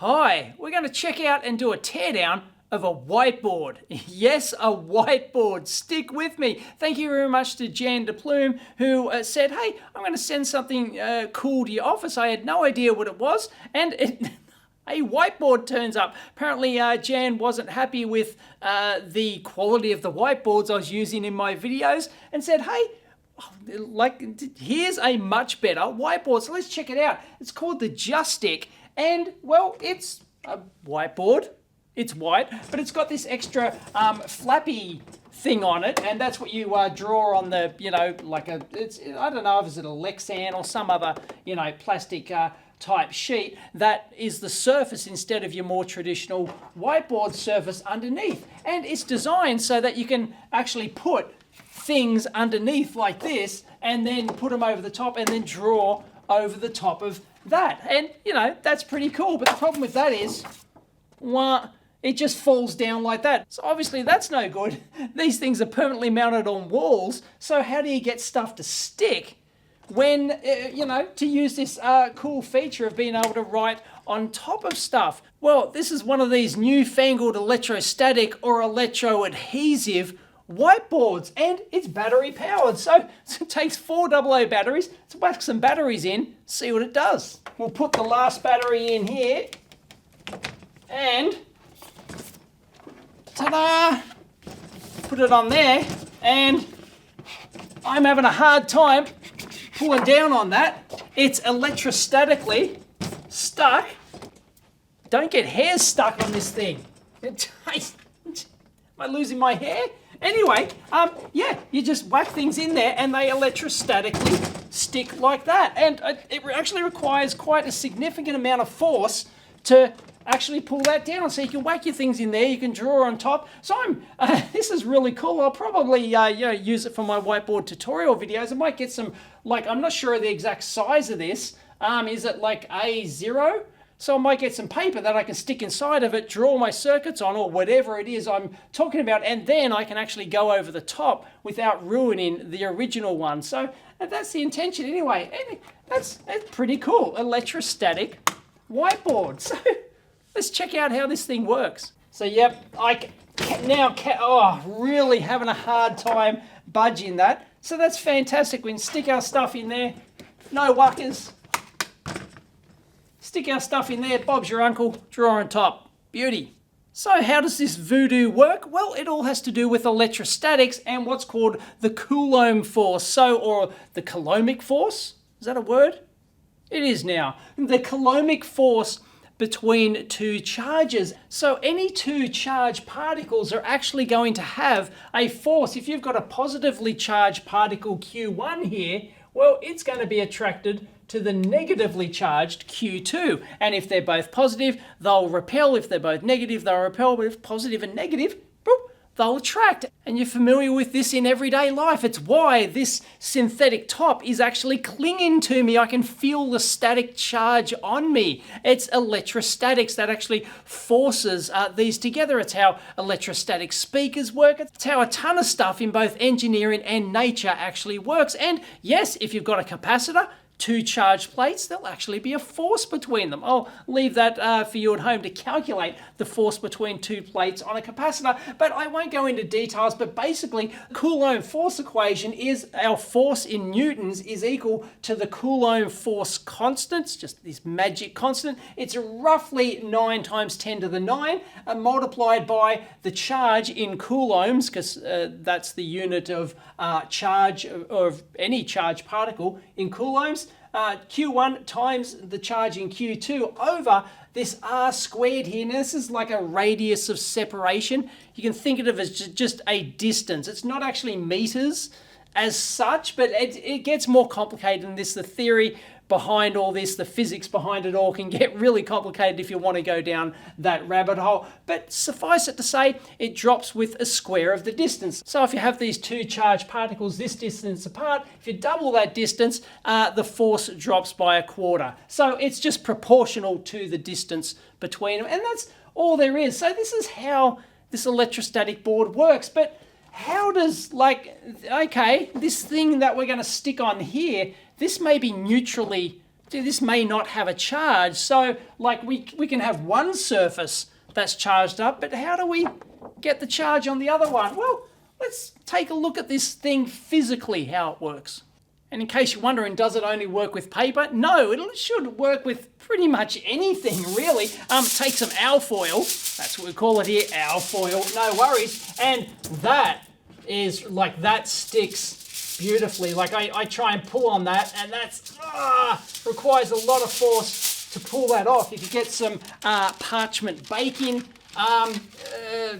Hi, we're going to check out and do a teardown of a whiteboard. Yes, a whiteboard. Stick with me. Thank you very much to Jan de Plume who said, hey, I'm going to send something cool to your office. I had no idea what it was, and a whiteboard turns up. Apparently Jan wasn't happy with the quality of the whiteboards I was using in my videos and said, hey, here's a much better whiteboard. So let's check it out. It's called the Just Stick. And, well, it's a whiteboard. It's white, but it's got this extra flappy thing on it, and that's what you draw on the, like I don't know if it's a Lexan or some other, plastic type sheet that is the surface instead of your more traditional whiteboard surface underneath. And it's designed so that you can actually put things underneath like this and then put them over the top and then draw over the top of that. And that's pretty cool, but the problem with that is it just falls down like that. So obviously that's no good. These things are permanently mounted on walls, so how do you get stuff to stick when to use this cool feature of being able to write on top of stuff? Well, this is one of these newfangled electrostatic or electro-adhesive whiteboards, and it's battery powered, so it takes 4 AA batteries. Let's whack some batteries in, see what it does. We'll put the last battery in here, and ta-da! Put it on there, and I'm having a hard time pulling down on that. It's electrostatically stuck. Don't get hairs stuck on this thing. Am I losing my hair? Anyway, yeah, you just whack things in there and they electrostatically stick like that. And it actually requires quite a significant amount of force to actually pull that down. So you can whack your things in there, you can draw on top. So this is really cool. I'll probably use it for my whiteboard tutorial videos. I might get some, I'm not sure of the exact size of this. Is it like A0? So I might get some paper that I can stick inside of it, draw my circuits on, or whatever it is I'm talking about, and then I can actually go over the top without ruining the original one. So that's the intention anyway. And that's pretty cool. Electrostatic whiteboard. So let's check out how this thing works. So yep, really having a hard time budging that. So that's fantastic. We can stick our stuff in there. No wuckers. Stick our stuff in there, Bob's your uncle, draw on top. Beauty. So how does this voodoo work? Well, it all has to do with electrostatics and what's called the Coulomb Force. Or the Coulombic Force? Is that a word? It is now. The Coulombic Force between two charges. So any two charged particles are actually going to have a force. If you've got a positively charged particle Q1 here, well, it's going to be attracted to the negatively charged Q2. And if they're both positive, they'll repel. If they're both negative, they'll repel. But if positive and negative, boop, they'll attract. And you're familiar with this in everyday life. It's why this synthetic top is actually clinging to me. I can feel the static charge on me. It's electrostatics that actually forces these together. It's how electrostatic speakers work. It's how a ton of stuff in both engineering and nature actually works. And yes, if you've got a capacitor, two charged plates, there'll actually be a force between them. I'll leave that for you at home to calculate the force between two plates on a capacitor, but I won't go into details. But basically, Coulomb force equation is our force in newtons is equal to the Coulomb force constant. It's just this magic constant. It's roughly 9 times 10 to the 9 multiplied by the charge in coulombs, because that's the unit of charge of any charged particle in coulombs. Q1 times the charge in Q2 over this R squared here. Now this is like a radius of separation. You can think of it as just a distance. It's not actually meters as such, but it gets more complicated than this. The theory behind all this, the physics behind it all can get really complicated if you want to go down that rabbit hole. But suffice it to say, it drops with a square of the distance. So if you have these two charged particles this distance apart, if you double that distance, the force drops by a quarter. So it's just proportional to the distance between them. And that's all there is. So this is how this electrostatic board works. But how does, this thing that we're going to stick on here, this may be neutrally this may not have a charge. So like we can have one surface that's charged up, but how do we get the charge on the other one? Well, let's take a look at this thing physically, how it works. And in case you're wondering, does it only work with paper? No, it should work with pretty much anything, really. Take some alfoil, that's what we call it here, alfoil, no worries. And that is, like, that sticks beautifully. Like, I try and pull on that, and that's, requires a lot of force to pull that off. If you get some parchment baking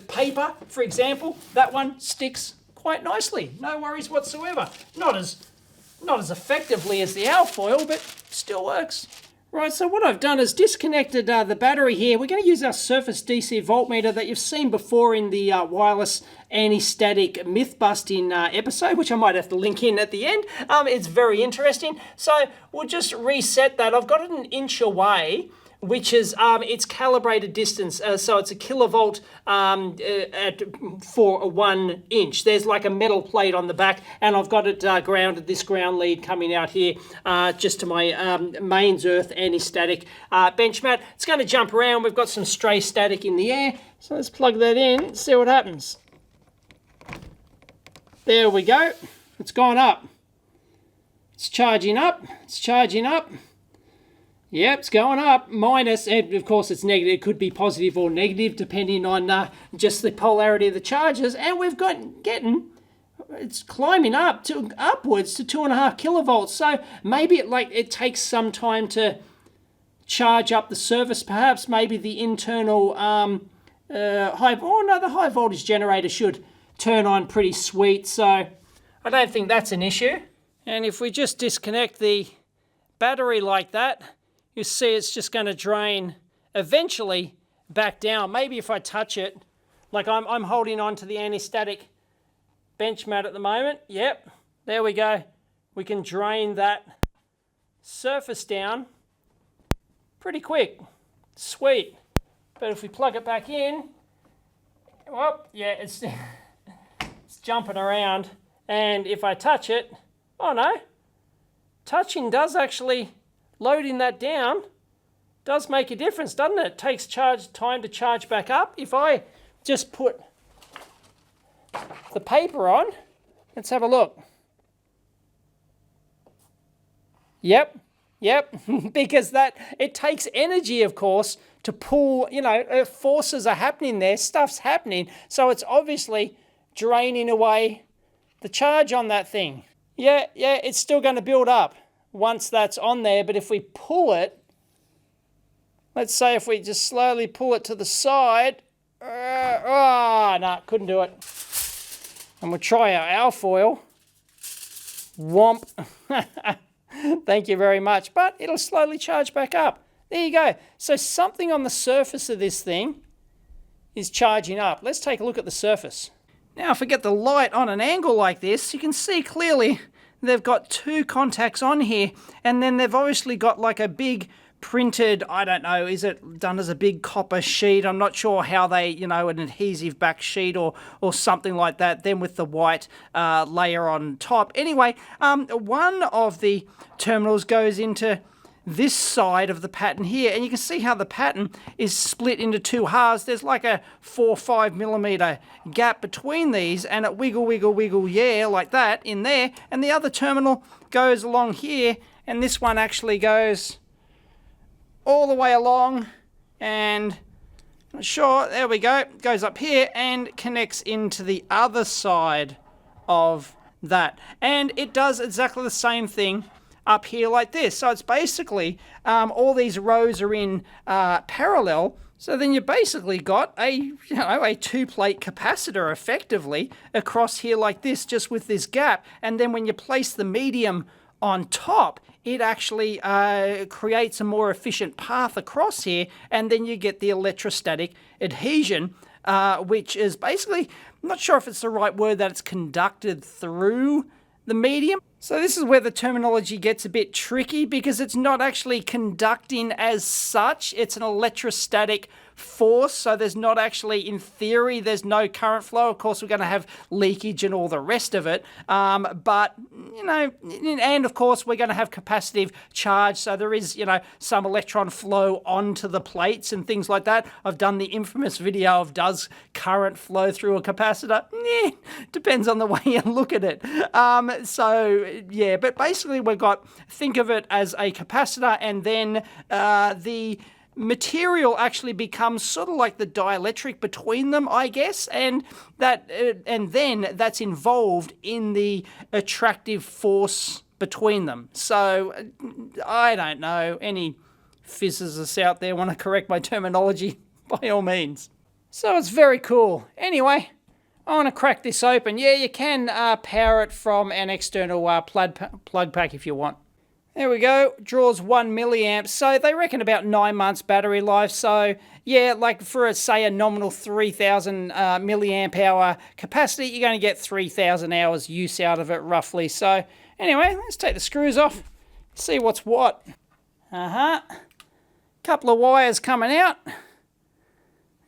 paper, for example, that one sticks quite nicely. No worries whatsoever. Not as effectively as the alfoil, but still works. Right, so what I've done is disconnected the battery here. We're going to use our surface DC voltmeter that you've seen before in the wireless anti-static myth-busting episode, which I might have to link in at the end. It's very interesting. So we'll just reset that. I've got it an inch away, which is its calibrated distance. So it's a kilovolt for 1 inch. There's like a metal plate on the back, and I've got it grounded, this ground lead coming out here just to my mains earth anti-static bench mat. It's going to jump around. We've got some stray static in the air. So let's plug that in, see what happens. There we go. It's gone up. It's charging up. It's charging up. Yep, it's going up, minus, and of course it's negative. It could be positive or negative depending on just the polarity of the charges. And we've got it's climbing up to upwards to 2.5 kilovolts. So maybe it takes some time to charge up the surface. Perhaps maybe the internal the high voltage generator should turn on pretty sweet. So I don't think that's an issue. And if we just disconnect the battery like that, you see it's just going to drain eventually back down. Maybe if I touch it, like I'm holding on to the anti-static bench mat at the moment. Yep, there we go. We can drain that surface down pretty quick. Sweet. But if we plug it back in, well, yeah, it's jumping around. And if I touch it, oh no, touching does actually, loading that down does make a difference, doesn't it? It takes time to charge back up. If I just put the paper on, let's have a look. Yep, because it takes energy, of course, to pull, forces are happening there, stuff's happening, so it's obviously draining away the charge on that thing. Yeah, it's still going to build up once that's on there, but if we pull it, let's say if we just slowly pull it to the side, no, couldn't do it. And we'll try our alfoil. Womp. Thank you very much, but it'll slowly charge back up. There you go. So something on the surface of this thing is charging up. Let's take a look at the surface. Now, if I get the light on an angle like this, you can see clearly they've got two contacts on here, and then they've obviously got like a big printed, I don't know, is it done as a big copper sheet? I'm not sure how they, an adhesive back sheet or something like that, then with the white layer on top. Anyway, one of the terminals goes into this side of the pattern here, and you can see how the pattern is split into two halves. There's like a 4 or 5 millimeter gap between these, and it wiggle, yeah, like that in there. And the other terminal goes along here, and this one actually goes all the way along, and I'm not sure, there we go, goes up here and connects into the other side of that. And it does exactly the same thing up here like this. So it's basically all these rows are in parallel. So then you basically got a 2-plate capacitor effectively across here like this, just with this gap. And then when you place the medium on top, it actually creates a more efficient path across here, and then you get the electrostatic adhesion, which is basically, I'm not sure if it's the right word, that it's conducted through the medium. So this is where the terminology gets a bit tricky because it's not actually conducting as such. It's an electrostatic force, so there's not actually, in theory, there's no current flow. Of course, we're going to have leakage and all the rest of it. But, you know, and of course, we're going to have capacitive charge. So there is, you know, some electron flow onto the plates and things like that. I've done the infamous video of does current flow through a capacitor? Depends on the way you look at it. So, yeah, but basically we've got, think of it as a capacitor, and then the material actually becomes sort of like the dielectric between them, I guess, and that and then that's involved in the attractive force between them. So I don't know, any physicists out there want to correct my terminology, by all means. So it's very cool. Anyway, I want to crack this open. Yeah, you can power it from an external plug pack if you want. There we go, draws 1 milliamps, so they reckon about 9 months battery life. So yeah, like for say a nominal 3000 milliamp hour capacity, you're going to get 3000 hours use out of it roughly. So anyway, let's take the screws off, see what's what. Couple of wires coming out,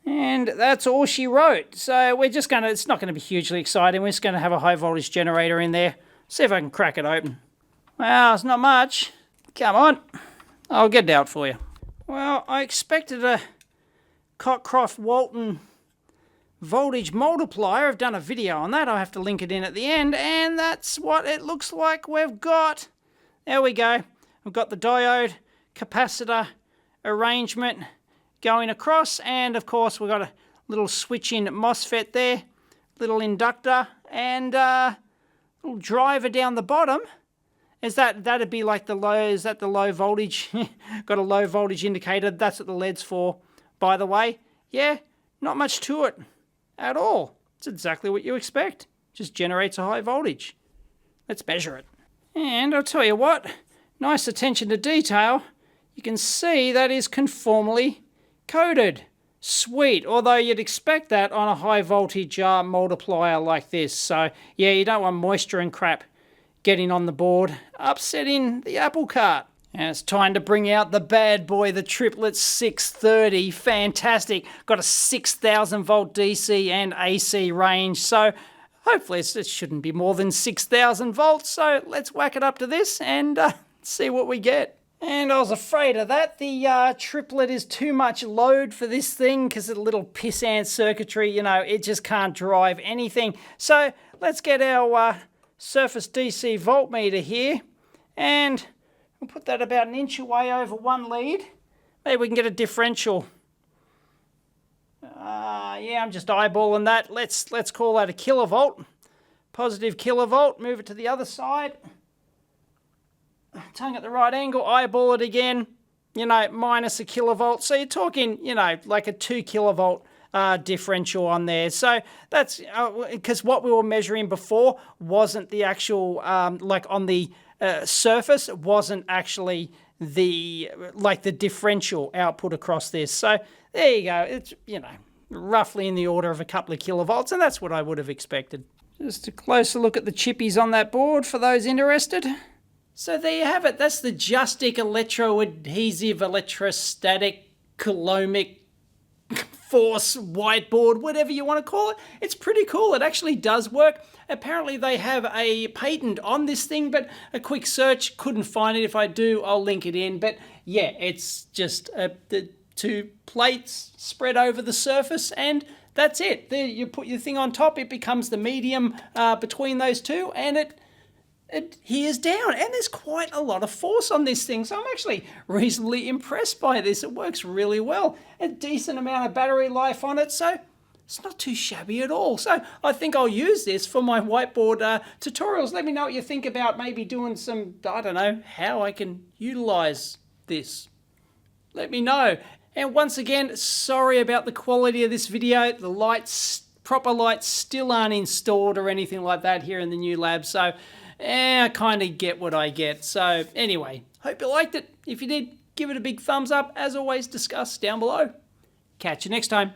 and that's all she wrote. So we're just gonna, it's not going to be hugely exciting, we're just going to have a high voltage generator in there. See if I can crack it open. Well, it's not much. Come on. I'll get it out for you. Well, I expected a Cockcroft-Walton voltage multiplier. I've done a video on that. I'll have to link it in at the end. And that's what it looks like we've got. There we go. We've got the diode, capacitor arrangement going across. And, of course, we've got a little switch-in MOSFET there. Little inductor. And a little driver down the bottom. That'd be like the low, is that the low voltage? Got a low voltage indicator, that's what the LED's for, by the way. Yeah, not much to it at all. It's exactly what you expect. Just generates a high voltage. Let's measure it. And I'll tell you what, nice attention to detail. You can see that is conformally coded. Sweet, although you'd expect that on a high voltage multiplier like this. So yeah, you don't want moisture and crap getting on the board, upsetting the apple cart. And it's time to bring out the bad boy, the triplet 630. Fantastic. Got a 6000 volt DC and AC range. So hopefully it shouldn't be more than 6000 volts. So let's whack it up to this and see what we get. And I was afraid of that. The triplet is too much load for this thing because of the little pissant circuitry, you know, it just can't drive anything. So let's get our surface DC voltmeter here, and we'll put that about an inch away over one lead. Maybe we can get a differential. Yeah, I'm just eyeballing that. Let's call that a kilovolt. Positive kilovolt. Move it to the other side. Tongue at the right angle. Eyeball it again. You know, minus a kilovolt. So you're talking, you know, like a 2 kilovolt differential on there. So that's because what we were measuring before wasn't the actual like on the surface, it wasn't actually the differential output across this. So there you go. It's, you know, roughly in the order of a couple of kilovolts, and that's what I would have expected. Just a closer look at the chippies on that board for those interested. So there you have it. That's the Justic electro-adhesive electrostatic Coulombic Force whiteboard, whatever you want to call it. It's pretty cool. It actually does work. Apparently they have a patent on this thing, but a quick search, couldn't find it. If I do, I'll link it in. But yeah, it's just the 2 plates spread over the surface, and that's it. There, you put your thing on top, it becomes the medium between those two, and it adheres down. And there's quite a lot of force on this thing, so I'm actually reasonably impressed by this. It works really well. A decent amount of battery life on it, so it's not too shabby at all. So I think I'll use this for my whiteboard tutorials. Let me know what you think about maybe doing some, I don't know, how I can utilize this. Let me know. And once again, sorry about the quality of this video. The lights, proper lights still aren't installed or anything like that here in the new lab, so I kind of get what I get. So anyway, hope you liked it. If you did, give it a big thumbs up. As always, discuss down below. Catch you next time.